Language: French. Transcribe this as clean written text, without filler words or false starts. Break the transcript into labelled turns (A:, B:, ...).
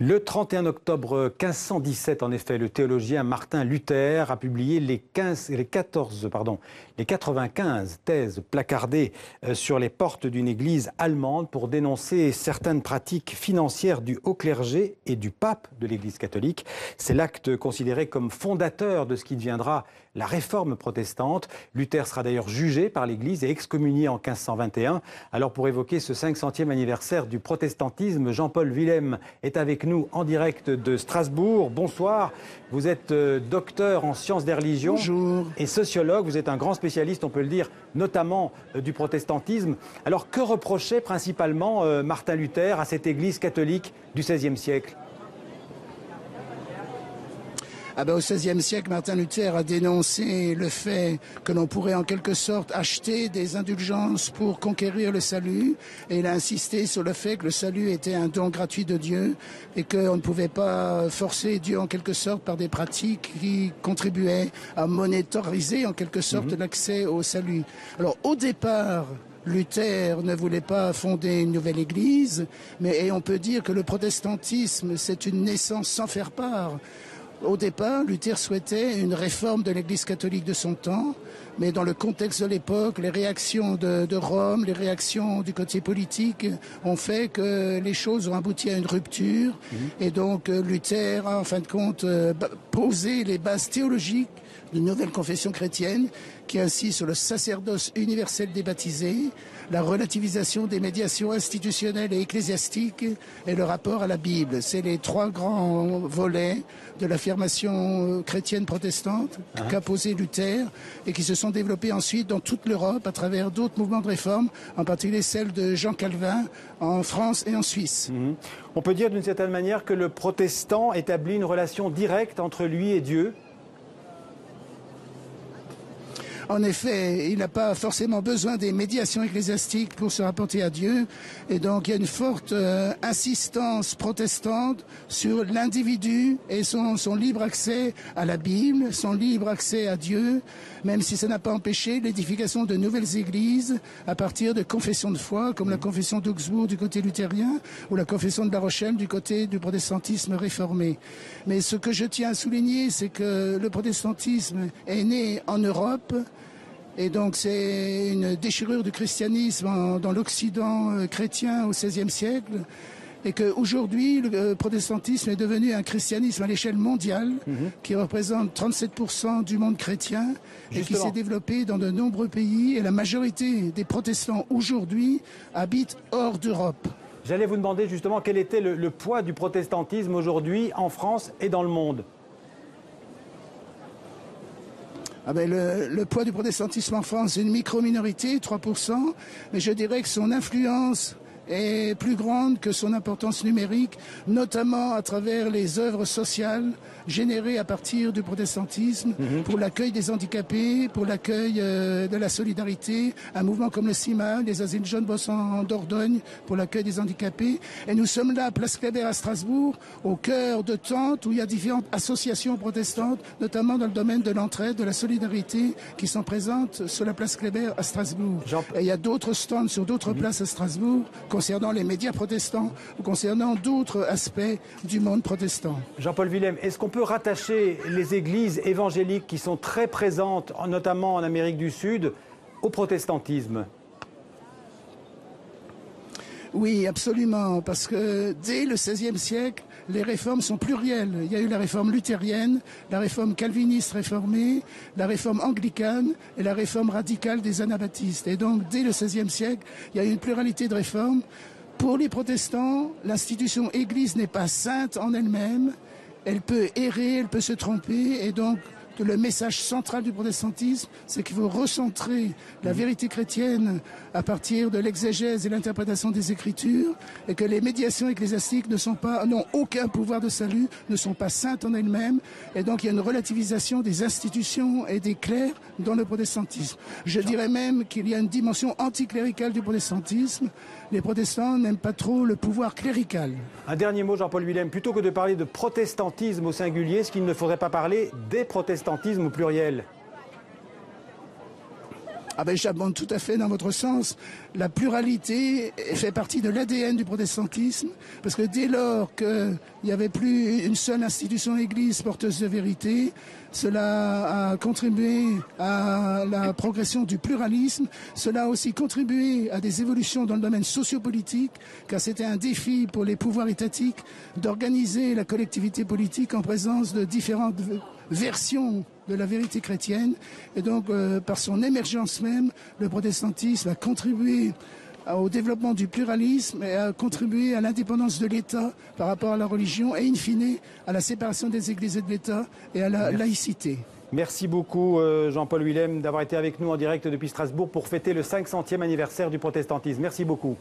A: Le 31 octobre 1517, en effet, le théologien Martin Luther a publié les 95 thèses placardées sur les portes d'une église allemande pour dénoncer certaines pratiques financières du haut clergé et du pape de l'église catholique. C'est l'acte considéré comme fondateur de ce qui deviendra la réforme protestante. Luther sera d'ailleurs jugé par l'église et excommunié en 1521. Alors pour évoquer ce 500e anniversaire du protestantisme, Jean-Paul Willem est avec nous en direct de Strasbourg. Bonsoir, vous êtes docteur en sciences des religions.
B: Bonjour.
A: Et sociologue, vous êtes un grand spécialiste, on peut le dire, notamment du protestantisme. Alors que reprochait principalement Martin Luther à cette église catholique du XVIe siècle ?
B: Au XVIe siècle, Martin Luther a dénoncé le fait que l'on pourrait en quelque sorte acheter des indulgences pour conquérir le salut. Et il a insisté sur le fait que le salut était un don gratuit de Dieu et qu'on ne pouvait pas forcer Dieu en quelque sorte par des pratiques qui contribuaient à monétariser en quelque sorte l'accès au salut. Alors au départ, Luther ne voulait pas fonder une nouvelle église, et on peut dire que le protestantisme, c'est une naissance sans faire part. Au départ, Luther souhaitait une réforme de l'Église catholique de son temps, mais dans le contexte de l'époque, les réactions de Rome, les réactions du côté politique ont fait que les choses ont abouti à une rupture. Et donc Luther a en fin de compte posé les bases théologiques d'une nouvelle confession chrétienne qui insiste sur le sacerdoce universel des baptisés, la relativisation des médiations institutionnelles et ecclésiastiques et le rapport à la Bible. C'est les trois grands volets de l'affirmation chrétienne protestante qu'a posé Luther et qui se sont développés ensuite dans toute l'Europe à travers d'autres mouvements de réforme, en particulier celle de Jean Calvin en France et en Suisse.
A: On peut dire d'une certaine manière que le protestant établit une relation directe entre lui et Dieu.
B: En effet, il n'a pas forcément besoin des médiations ecclésiastiques pour se rapporter à Dieu. Et donc, il y a une forte insistance protestante sur l'individu et son libre accès à la Bible, son libre accès à Dieu, même si ça n'a pas empêché l'édification de nouvelles églises à partir de confessions de foi, comme la confession d'Augsbourg du côté luthérien ou la confession de La Rochelle du côté du protestantisme réformé. Mais ce que je tiens à souligner, c'est que le protestantisme est né en Europe. Et donc c'est une déchirure du christianisme dans l'Occident chrétien au XVIe siècle. Et qu'aujourd'hui, le protestantisme est devenu un christianisme à l'échelle mondiale qui représente 37% du monde chrétien et qui s'est développé dans de nombreux pays. Et la majorité des protestants aujourd'hui habitent hors d'Europe.
A: J'allais vous demander justement quel était le poids du protestantisme aujourd'hui en France et dans le monde.
B: Le poids du protestantisme en France, c'est une micro-minorité, 3%, mais je dirais que son influence est plus grande que son importance numérique, notamment à travers les œuvres sociales générées à partir du protestantisme pour l'accueil des handicapés, pour l'accueil de la solidarité, un mouvement comme le CIMA, les asiles jeunes bossant en Dordogne pour l'accueil des handicapés. Et nous sommes là, place Kléber à Strasbourg, au cœur de tentes où il y a différentes associations protestantes, notamment dans le domaine de l'entraide, de la solidarité, qui sont présentes sur la place Kléber à Strasbourg. Et il y a d'autres stands sur d'autres places à Strasbourg concernant les médias protestants ou concernant d'autres aspects du monde protestant.
A: Jean-Paul Willem, est-ce qu'on peut rattacher les églises évangéliques qui sont très présentes, notamment en Amérique du Sud, au protestantisme ?
B: Oui, absolument, parce que dès le XVIe siècle, les réformes sont plurielles. Il y a eu la réforme luthérienne, la réforme calviniste réformée, la réforme anglicane et la réforme radicale des anabaptistes. Et donc, dès le XVIe siècle, il y a eu une pluralité de réformes. Pour les protestants, l'institution Église n'est pas sainte en elle-même. Elle peut errer, elle peut se tromper, et donc le message central du protestantisme, c'est qu'il faut recentrer la vérité chrétienne à partir de l'exégèse et l'interprétation des Écritures, et que les médiations ecclésiastiques n'ont aucun pouvoir de salut, ne sont pas saintes en elles-mêmes, et donc il y a une relativisation des institutions et des clercs dans le protestantisme. Je dirais même qu'il y a une dimension anticléricale du protestantisme. Les protestants n'aiment pas trop le pouvoir clérical.
A: Un dernier mot, Jean-Paul Willem. Plutôt que de parler de protestantisme au singulier, est-ce qu'il ne faudrait pas parler des protestantismes au pluriel ?
B: Ah ben j'abonde tout à fait dans votre sens. La pluralité fait partie de l'ADN du protestantisme, parce que dès lors qu'il n'y avait plus une seule institution Église porteuse de vérité, cela a contribué à la progression du pluralisme, cela a aussi contribué à des évolutions dans le domaine sociopolitique, car c'était un défi pour les pouvoirs étatiques d'organiser la collectivité politique en présence de différentes versions de la vérité chrétienne. Et donc, par son émergence même, le protestantisme a contribué au développement du pluralisme et a contribué à l'indépendance de l'État par rapport à la religion et, in fine, à la séparation des églises et de l'État et à la laïcité.
A: Merci beaucoup Jean-Paul Willem d'avoir été avec nous en direct depuis Strasbourg pour fêter le 500e anniversaire du protestantisme. Merci beaucoup.